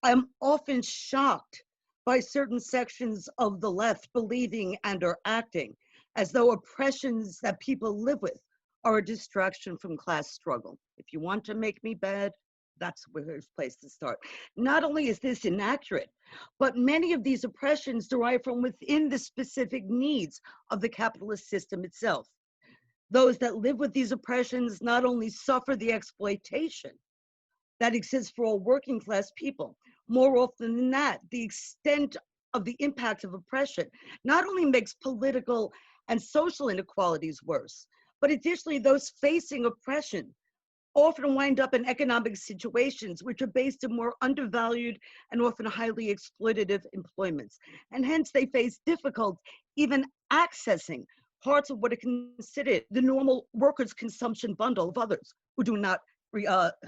I'm often shocked by certain sections of the left believing and or acting as though oppressions that people live with are a distraction from class struggle. If you want to make me bad, that's where there's a place to start. Not only is this inaccurate, but many of these oppressions derive from within the specific needs of the capitalist system itself. Those that live with these oppressions not only suffer the exploitation that exists for all working class people, more often than that, the extent of the impact of oppression not only makes political and social inequalities worse, but additionally, those facing oppression often wind up in economic situations which are based in more undervalued and often highly exploitative employments. And hence they face difficulty even accessing parts of what are considered the normal workers' consumption bundle of others who do not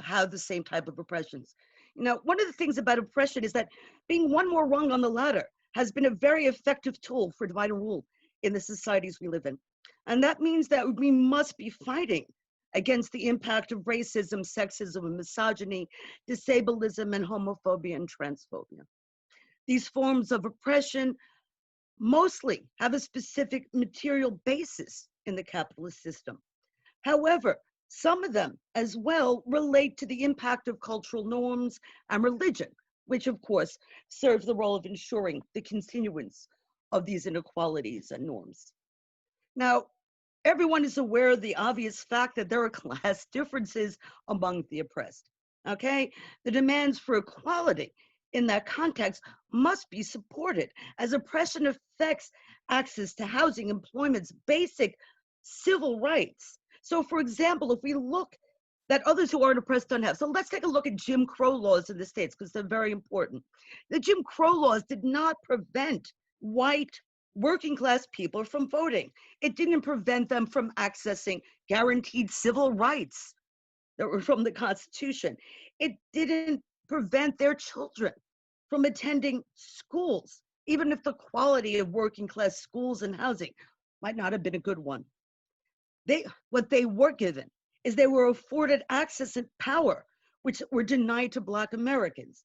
have the same type of oppressions. You know, one of the things about oppression is that being one more rung on the ladder has been a very effective tool for divide and rule in the societies we live in. And that means that we must be fighting against the impact of racism, sexism, and misogyny, disableism, and homophobia and transphobia. These forms of oppression mostly have a specific material basis in the capitalist system. However, some of them as well relate to the impact of cultural norms and religion, which of course serve the role of ensuring the continuance of these inequalities and norms. Now, everyone is aware of the obvious fact that there are class differences among the oppressed, okay? The demands for equality in that context must be supported as oppression affects access to housing, employment's basic civil rights. So for example, if we look that others who aren't oppressed don't have. So let's take a look at Jim Crow laws in the States because they're very important. The Jim Crow laws did not prevent white working class people from voting. It didn't prevent them from accessing guaranteed civil rights that were from the Constitution. It didn't prevent their children from attending schools, even if the quality of working class schools and housing might not have been a good one. What they were given is they were afforded access and power, which were denied to Black Americans.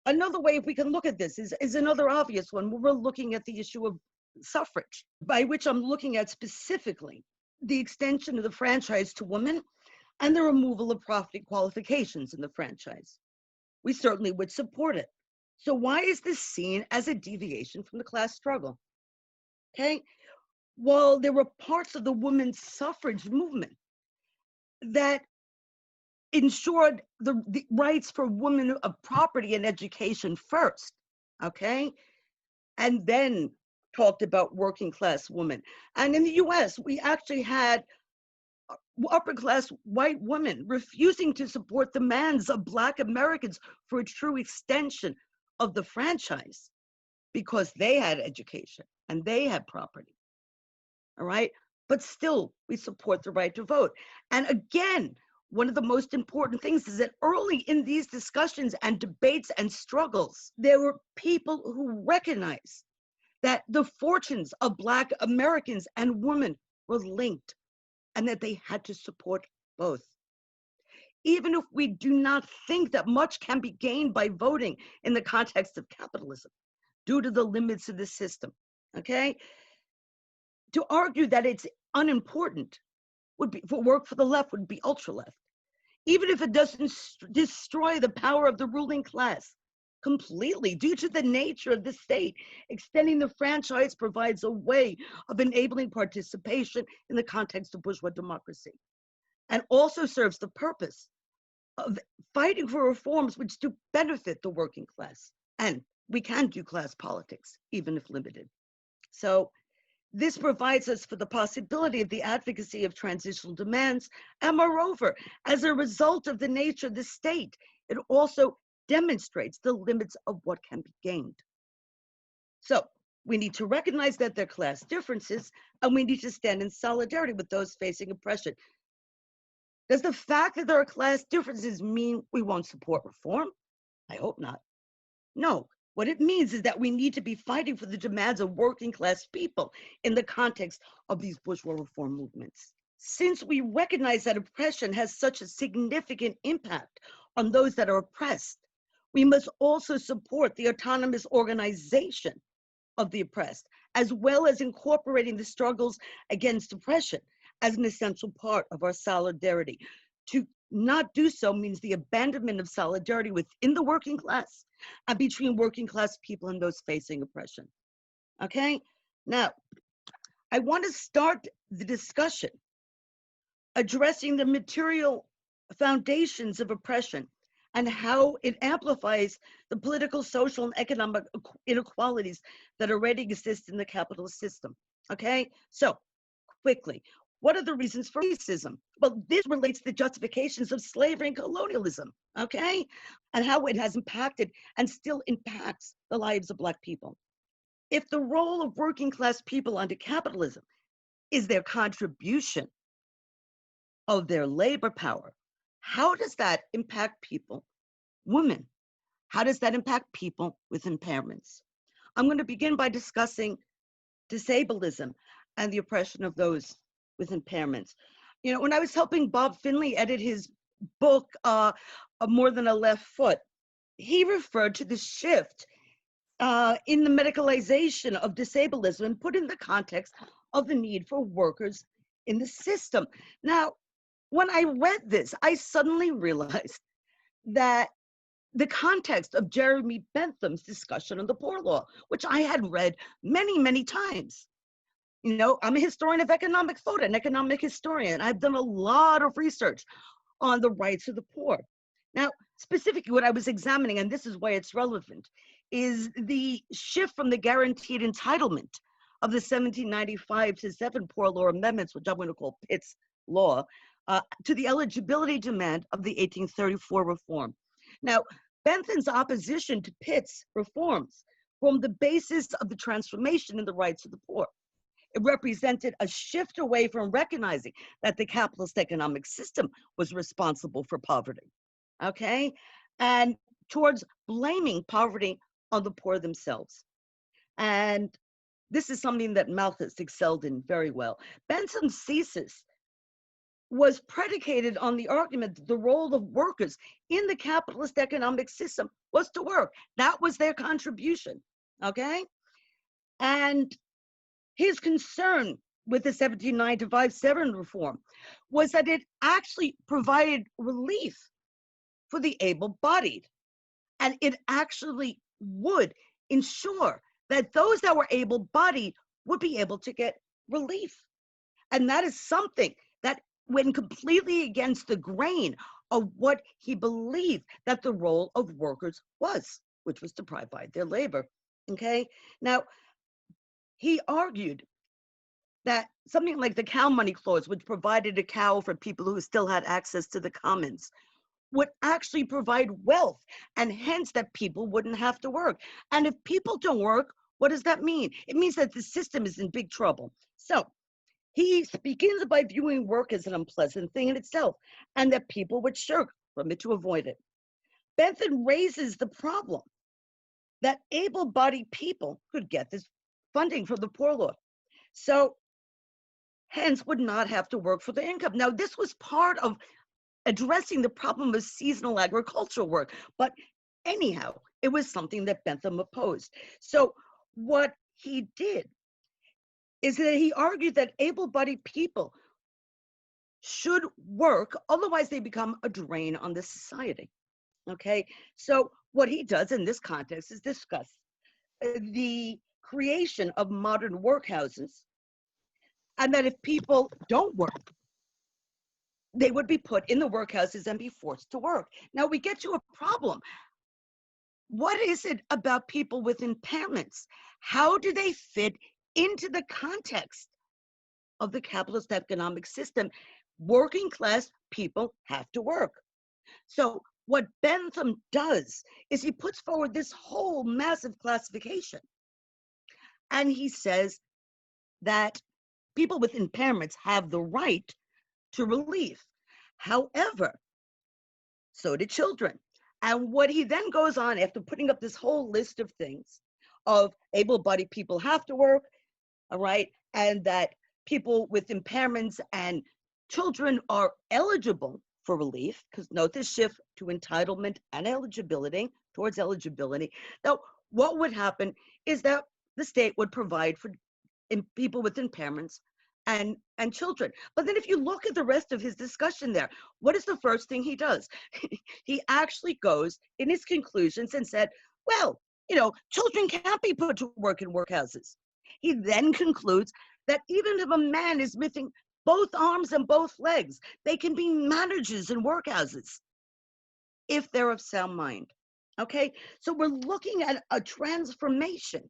Another way, if we can look at this, is another obvious one, where we're looking at the issue of suffrage, by which I'm looking at specifically the extension of the franchise to women and the removal of property qualifications in the franchise. We certainly would support it. So why is this seen as a deviation from the class struggle? Okay, well, there were parts of the women's suffrage movement that ensured the rights for women of property and education first, okay? And then talked about working class women. And in the US, we actually had upper class white women refusing to support the demands of Black Americans for a true extension of the franchise because they had education and they had property, all right? But still, we support the right to vote. And again, one of the most important things is that early in these discussions and debates and struggles, there were people who recognized that the fortunes of Black Americans and women were linked and that they had to support both. Even if we do not think that much can be gained by voting in the context of capitalism due to the limits of the system, okay? To argue that it's unimportant would be, for work for the left would be ultra left. Even if it doesn't destroy the power of the ruling class completely due to the nature of the state, extending the franchise provides a way of enabling participation in the context of bourgeois democracy and also serves the purpose of fighting for reforms which do benefit the working class. And we can do class politics, even if limited. So this provides us for the possibility of the advocacy of transitional demands. And moreover, as a result of the nature of the state, it also demonstrates the limits of what can be gained. So we need to recognize that there are class differences, and we need to stand in solidarity with those facing oppression. Does the fact that there are class differences mean we won't support reform? I hope not. No. What it means is that we need to be fighting for the demands of working class people in the context of these bourgeois reform movements. Since we recognize that oppression has such a significant impact on those that are oppressed, We must also support the autonomous organization of the oppressed, as well as incorporating the struggles against oppression as an essential part of our solidarity. To not do so means the abandonment of solidarity within the working class and between working class people and those facing oppression. Okay? Now, I want to start the discussion addressing the material foundations of oppression and how it amplifies the political, social, and economic inequalities that already exist in the capitalist system. Okay, so quickly, what are the reasons for racism? Well, this relates to the justifications of slavery and colonialism, okay, and how it has impacted and still impacts the lives of Black people. If the role of working class people under capitalism is their contribution of their labor power, how does that impact people, women? How does that impact people with impairments? I'm going to begin by discussing disableism and the oppression of those with impairments. You know, when I was helping Bob Finley edit his book, More Than a Left Foot, he referred to the shift in the medicalization of disableism and put in the context of the need for workers in the system. Now, when I read this, I suddenly realized that the context of Jeremy Bentham's discussion of the poor law, which I had read many, many times. You know, I'm a historian of economic thought, an economic historian. I've done a lot of research on the rights of the poor. Now, specifically what I was examining, and this is why it's relevant, is the shift from the guaranteed entitlement of the 1795 to 7 Poor Law Amendments, which I'm going to call Pitt's Law, to the eligibility demand of the 1834 reform. Now, Bentham's opposition to Pitt's reforms formed the basis of the transformation in the rights of the poor. It represented a shift away from recognizing that the capitalist economic system was responsible for poverty, okay? And towards blaming poverty on the poor themselves. And this is something that Malthus excelled in very well. Bentham's thesis was predicated on the argument that the role of workers in the capitalist economic system was to work. That was their contribution, okay? And his concern with the 1795-7 reform was that it actually provided relief for the able-bodied. And it actually would ensure that those that were able-bodied would be able to get relief. And that is something that went completely against the grain of what he believed that the role of workers was, which was to provide their labor, okay? Now, he argued that something like the cow money clause, which provided a cow for people who still had access to the commons, would actually provide wealth, and hence that people wouldn't have to work. And if people don't work, what does that mean? It means that the system is in big trouble. So he begins by viewing work as an unpleasant thing in itself, and that people would shirk from it to avoid it. Bentham raises the problem that able-bodied people could get this funding from the poor law, so hence would not have to work for their income. Now, this was part of addressing the problem of seasonal agricultural work, but anyhow, it was something that Bentham opposed. So what he did is that he argued that able-bodied people should work, otherwise they become a drain on the society, okay? So what he does in this context is discuss the creation of modern workhouses, and that if people don't work, they would be put in the workhouses and be forced to work. Now we get to a problem. What is it about people with impairments? How do they fit into the context of the capitalist economic system? Working class people have to work. So what Bentham does is he puts forward this whole massive classification. And he says that people with impairments have the right to relief. However, so do children. And what he then goes on, after putting up this whole list of things of able-bodied people have to work, all right, and that people with impairments and children are eligible for relief, because note the shift to entitlement and eligibility towards eligibility, now what would happen is that the state would provide for people with impairments and children. But then if you look at the rest of his discussion there, what is the first thing he does? He actually goes in his conclusions and said, well, children can't be put to work in workhouses. He then concludes that even if a man is missing both arms and both legs, they can be managers in workhouses if they're of sound mind. Okay, so we're looking at a transformation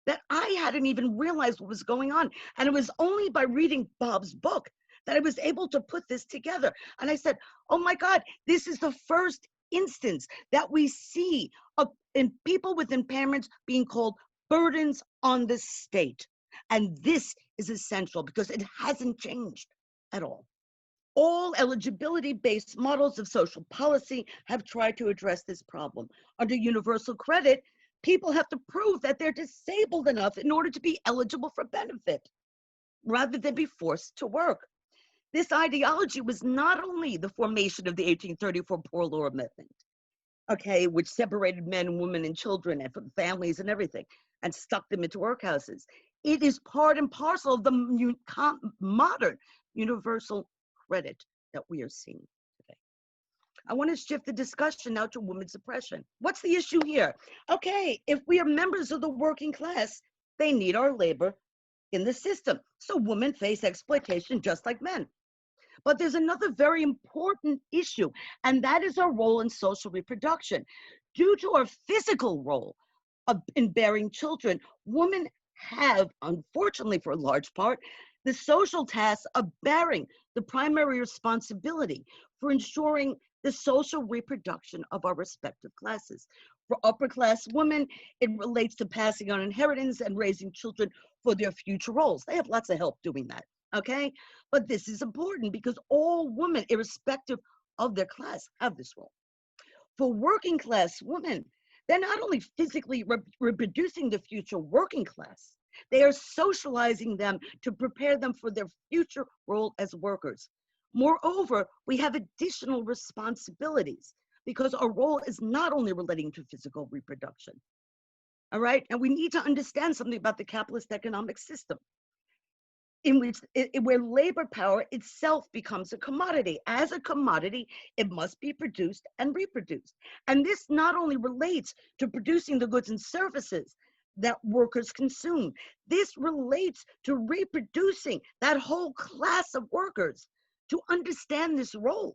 that I hadn't even realized what was going on. And it was only by reading Bob's book that I was able to put this together. And I said, oh my God, this is the first instance that we see in people with impairments being called burdens on the state. And this is essential because it hasn't changed at all. All eligibility-based models of social policy have tried to address this problem. Under universal credit, people have to prove that they're disabled enough in order to be eligible for benefit, rather than be forced to work. This ideology was not only the formation of the 1834 Poor Law Amendment, okay, which separated men, women, and children and families and everything, and stuck them into workhouses. It is part and parcel of the modern universal credit that we are seeing today. I want to shift the discussion now to women's oppression. What's the issue here? Okay, if we are members of the working class, they need our labor in the system. So women face exploitation just like men. But there's another very important issue, and that is our role in social reproduction. Due to our physical role in bearing children, women have, unfortunately for a large part, the social task of bearing the primary responsibility for ensuring the social reproduction of our respective classes. For upper class women, it relates to passing on inheritance and raising children for their future roles. They have lots of help doing that, okay? But this is important because all women, irrespective of their class, have this role. For working class women, they're not only physically reproducing the future working class, they are socializing them to prepare them for their future role as workers. Moreover, we have additional responsibilities because our role is not only relating to physical reproduction, all right? And we need to understand something about the capitalist economic system in which where labor power itself becomes a commodity. As a commodity, it must be produced and reproduced. And this not only relates to producing the goods and services that workers consume, this relates to reproducing that whole class of workers. To understand this role,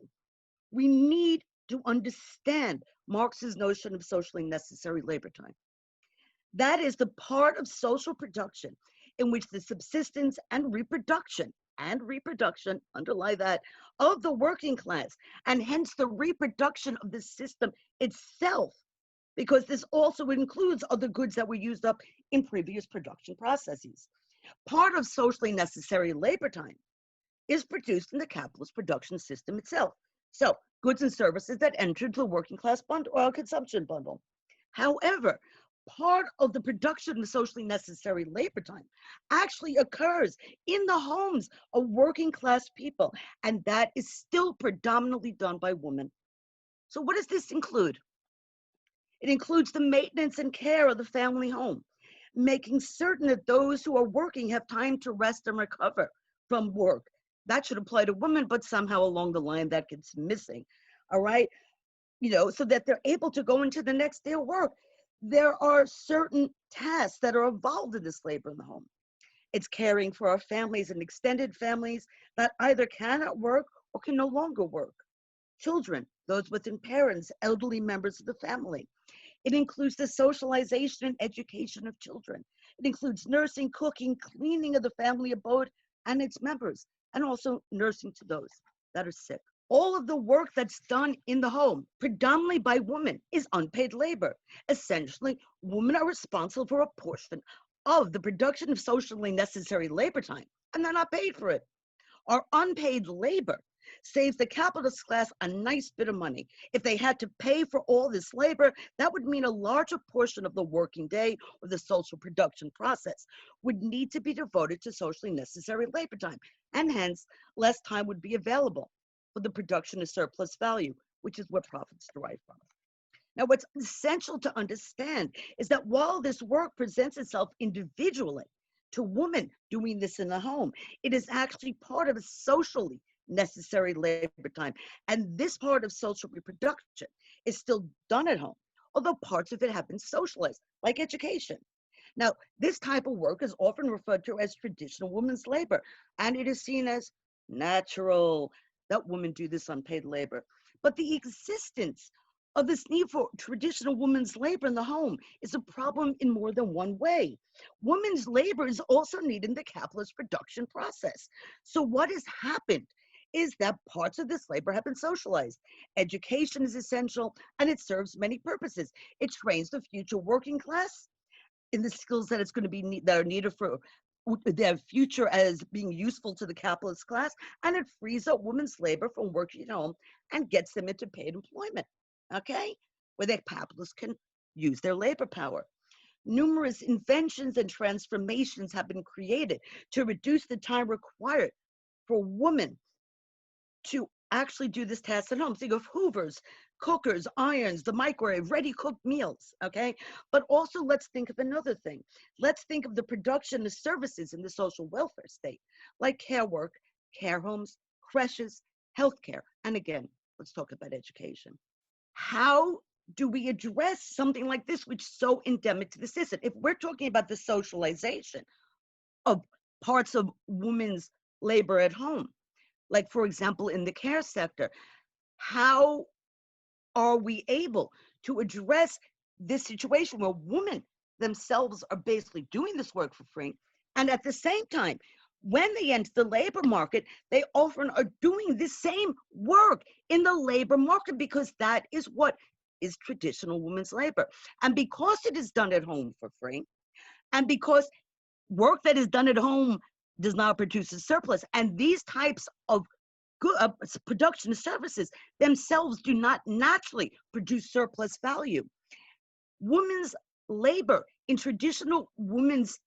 we need to understand Marx's notion of socially necessary labor time. That is the part of social production in which the subsistence and reproduction, underlie that, of the working class, and hence the reproduction of the system itself, because this also includes other goods that were used up in previous production processes. Part of socially necessary labor time is produced in the capitalist production system itself. So goods and services that entered the working class bundle or consumption bundle. However, part of the production of socially necessary labor time actually occurs in the homes of working class people, and that is still predominantly done by women. So what does this include? It includes the maintenance and care of the family home, making certain that those who are working have time to rest and recover from work. That should apply to women, but somehow along the line that gets missing, all right? So that they're able to go into the next day of work. There are certain tasks that are involved in this labor in the home. It's caring for our families and extended families that either cannot work or can no longer work. Children, those with impairments, elderly members of the family. It includes the socialization and education of children. It includes nursing, cooking, cleaning of the family abode and its members, and also nursing to those that are sick. All of the work that's done in the home, predominantly by women, is unpaid labor. Essentially, women are responsible for a portion of the production of socially necessary labor time, and they're not paid for it. Our unpaid labor saves the capitalist class a nice bit of money. If they had to pay for all this labor, that would mean a larger portion of the working day or the social production process would need to be devoted to socially necessary labor time, and hence less time would be available for the production of surplus value, which is where profits derive from. Now, what's essential to understand is that while this work presents itself individually to women doing this in the home, it is actually part of a socially necessary labor time. And this part of social reproduction is still done at home, although parts of it have been socialized, like education. Now, this type of work is often referred to as traditional women's labor, and it is seen as natural that women do this unpaid labor. But the existence of this need for traditional women's labor in the home is a problem in more than one way. Women's labor is also needed in the capitalist production process. So what has happened is that parts of this labor have been socialized. Education is essential and it serves many purposes. It trains the future working class in the skills that it's going to be that are needed for their future as being useful to the capitalist class, and it frees up women's labor from working at home and gets them into paid employment, okay, where the capitalists can use their labor power. Numerous inventions and transformations have been created to reduce the time required for women to actually do this task at home. Think of hoovers, cookers, irons, the microwave, ready cooked meals, okay? But also let's think of another thing. Let's think of the production of services in the social welfare state, like care work, care homes, creches, healthcare. And again, let's talk about education. How do we address something like this, which is so endemic to the system? If we're talking about the socialization of parts of women's labor at home, like for example, in the care sector, how are we able to address this situation where women themselves are basically doing this work for free, and at the same time, when they enter the labor market, they often are doing the same work in the labor market because that is what is traditional women's labor. And because it is done at home for free, and because work that is done at home does not produce a surplus, and these types of good production services themselves do not naturally produce surplus value. Women's labor in traditional women's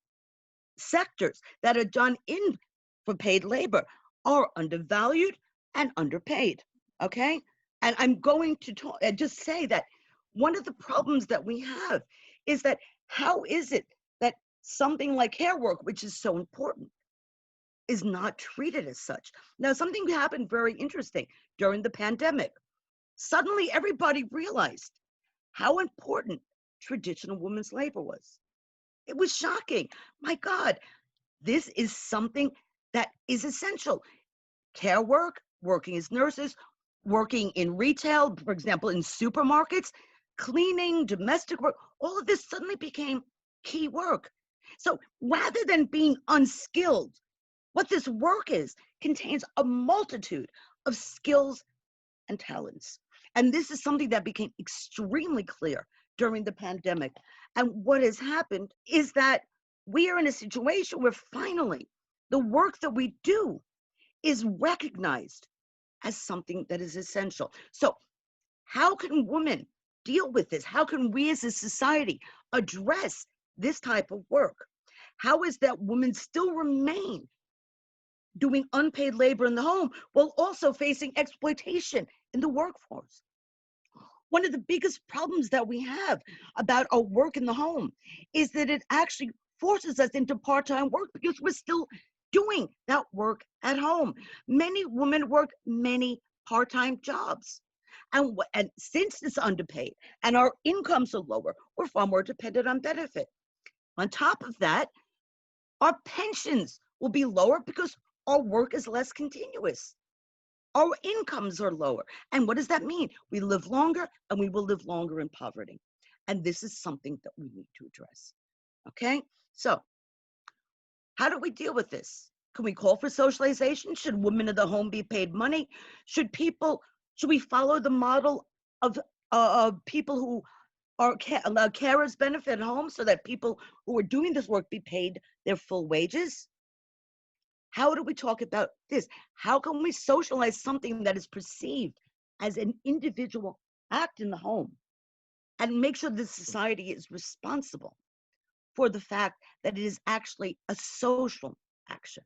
sectors that are done in for paid labor are undervalued and underpaid, okay? And I'm going to just say that one of the problems that we have is that how is it that something like hair work, which is so important, is not treated as such? Now, something happened very interesting during the pandemic. Suddenly, everybody realized how important traditional women's labor was. It was shocking. My God, this is something that is essential. Care work, working as nurses, working in retail, for example, in supermarkets, cleaning, domestic work, all of this suddenly became key work. So rather than being unskilled, what this work is contains a multitude of skills and talents. And this is something that became extremely clear during the pandemic. And what has happened is that we are in a situation where finally the work that we do is recognized as something that is essential. So how can women deal with this? How can we as a society address this type of work? How is that women still remain doing unpaid labor in the home while also facing exploitation in the workforce? One of the biggest problems that we have about our work in the home is that it actually forces us into part-time work because we're still doing that work at home. Many women work many part-time jobs. And since it's underpaid and our incomes are lower, we're far more dependent on benefit. On top of that, our pensions will be lower because our work is less continuous. Our incomes are lower. And what does that mean? We live longer and we will live longer in poverty. And this is something that we need to address. Okay? So, how do we deal with this? Can we call for socialization? Should women in the home be paid money? Should we follow the model of people who are allowed carers benefit at home so that people who are doing this work be paid their full wages? How do we talk about this? How can we socialize something that is perceived as an individual act in the home and make sure the society is responsible for the fact that it is actually a social action?